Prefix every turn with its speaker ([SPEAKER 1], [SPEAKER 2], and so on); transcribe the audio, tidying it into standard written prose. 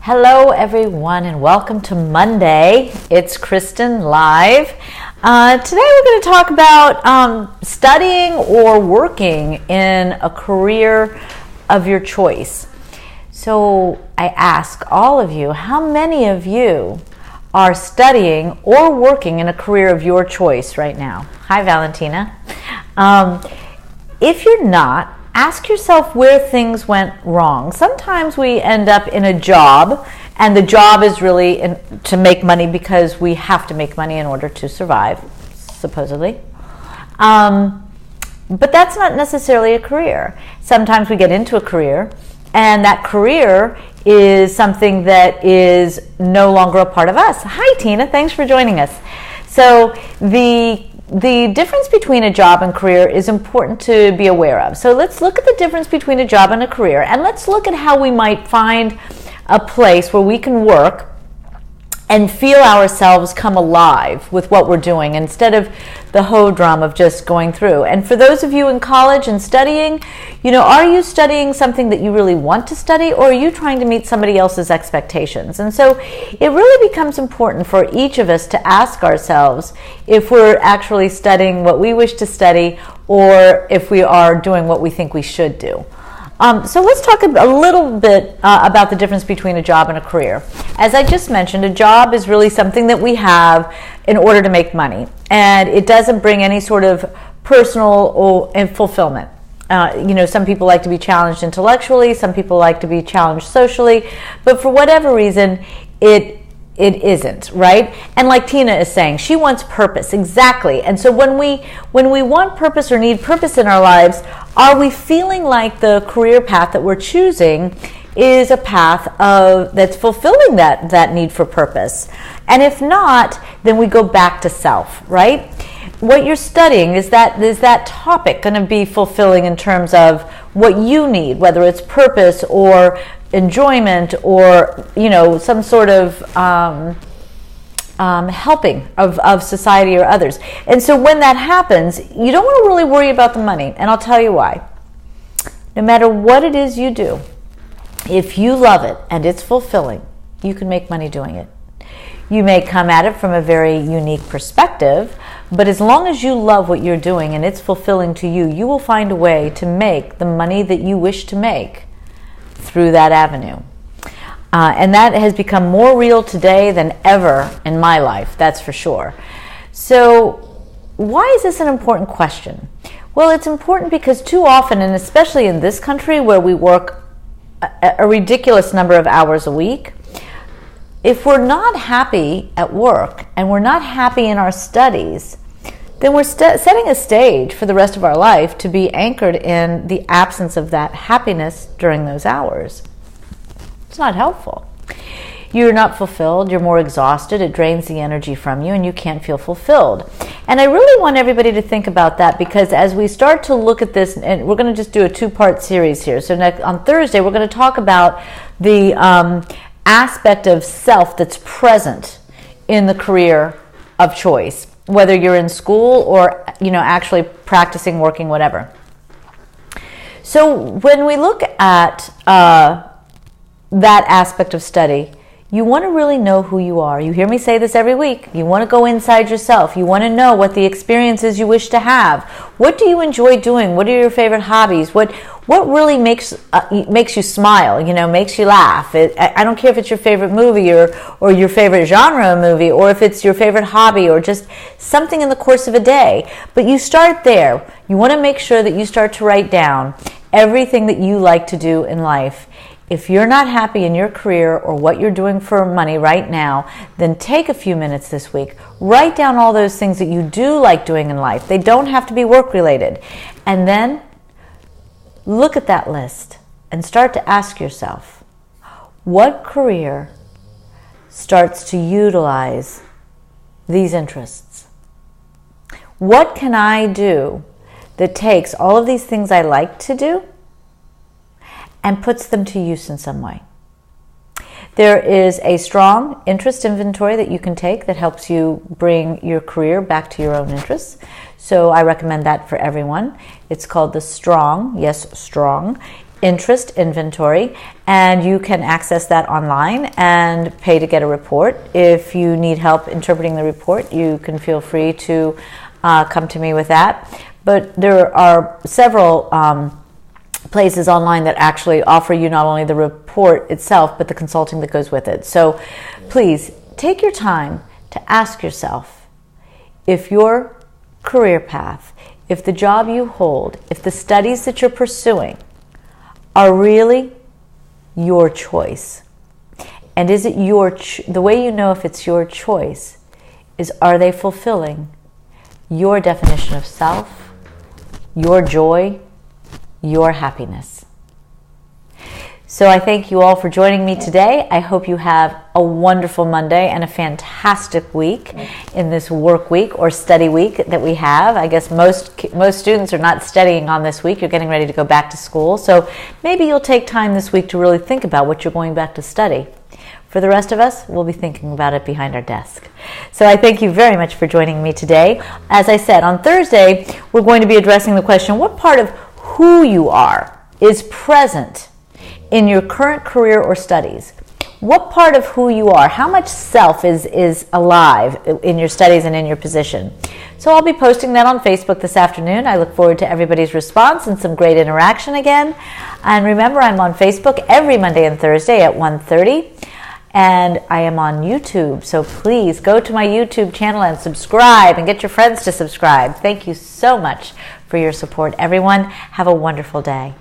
[SPEAKER 1] Hello everyone and welcome to Monday. It's Kristen live. Today we're going to talk about studying or working in a career of your choice. So I ask all of you, how many of you are studying or working in a career of your choice right now? Hi Valentina. If you're not, ask yourself where things went wrong. Sometimes we end up in a job, and the job is really to make money because we have to make money in order to survive, supposedly. But that's not necessarily a career. Sometimes we get into a career, and that career is something that is no longer a part of us. Hi, Tina. Thanks for joining us. So the difference between a job and career is important to be aware of. So let's look at the difference between a job and a career, and let's look at how we might find a place where we can work and feel ourselves come alive with what we're doing instead of the humdrum of just going through. And for those of you in college and studying, are you studying something that you really want to study, or are you trying to meet somebody else's expectations? And so it really becomes important for each of us to ask ourselves if we're actually studying what we wish to study or if we are doing what we think we should do. So let's talk a little bit about the difference between a job and a career. As I just mentioned, a job is really something that we have in order to make money, and it doesn't bring any sort of personal fulfillment. Some people like to be challenged intellectually, some people like to be challenged socially, but for whatever reason, it isn't, right? And like Tina is saying, she wants purpose, exactly. And so when we want purpose or need purpose in our lives, are we feeling like the career path that we're choosing is a path that's fulfilling that need for purpose? And if not, then we go back to self, right? What you're studying, is that topic going to be fulfilling in terms of what you need, whether it's purpose or enjoyment or some sort of helping of society or others? And so when that happens, you don't want to really worry about the money, and I'll tell you why. No matter what it is you do, if you love it and it's fulfilling, you can make money doing it. You may come at it from a very unique perspective, but as long as you love what you're doing and it's fulfilling to you, you will find a way to make the money that you wish to make through that avenue. And that has become more real today than ever in my life, that's for sure. So why is this an important question? Well, it's important because too often, and especially in this country where we work a ridiculous number of hours a week, if we're not happy at work and we're not happy in our studies, then we're setting a stage for the rest of our life to be anchored in the absence of that happiness during those hours. It's not helpful. You're not fulfilled, you're more exhausted, it drains the energy from you, and you can't feel fulfilled. And I really want everybody to think about that, because as we start to look at this, and we're going to just do a two-part series here. So on Thursday, we're going to talk about the aspect of self that's present in the career of choice, whether you're in school or actually practicing, working, whatever. So when we look at that aspect of study, you want to really know who you are. You hear me say this every week. You want to go inside yourself. You want to know what the experiences you wish to have. What do you enjoy doing? What are your favorite hobbies? What really makes you smile? Makes you laugh. I don't care if it's your favorite movie or your favorite genre of movie, or if it's your favorite hobby or just something in the course of a day. But you start there. You want to make sure that you start to write down everything that you like to do in life. If you're not happy in your career or what you're doing for money right now, then take a few minutes this week. Write down all those things that you do like doing in life. They don't have to be work-related. And then look at that list and start to ask yourself, what career starts to utilize these interests? What can I do that takes all of these things I like to do and puts them to use in some way? There is a strong interest inventory that you can take that helps you bring your career back to your own interests. So I recommend that for everyone. It's called the Strong interest inventory, and you can access that online and pay to get a report. If you need help interpreting the report, you can feel free to come to me with that. But there are several places online that actually offer you not only the report itself, but the consulting that goes with it. So please take your time to ask yourself if your career path, if the job you hold, if the studies that you're pursuing are really your choice. And is it the way you know if it's your choice is, are they fulfilling your definition of self, your joy, your happiness? So I thank you all for joining me today. I hope you have a wonderful Monday and a fantastic week in this work week or study week that we have. I guess most students are not studying on this week. You're getting ready to go back to school. So maybe you'll take time this week to really think about what you're going back to study. For the rest of us, we'll be thinking about it behind our desk. So I thank you very much for joining me today. As I said, on Thursday, we're going to be addressing the question, what part of who you are is present in your current career or studies? What part of who you are, how much self is alive in your studies and in your position? So I'll be posting that on Facebook this afternoon. I look forward to everybody's response and some great interaction again. And remember, I'm on Facebook every Monday and Thursday at 1:30. And I am on YouTube. So please go to my YouTube channel and subscribe and get your friends to subscribe. Thank you so much for your support, everyone. Have a wonderful day.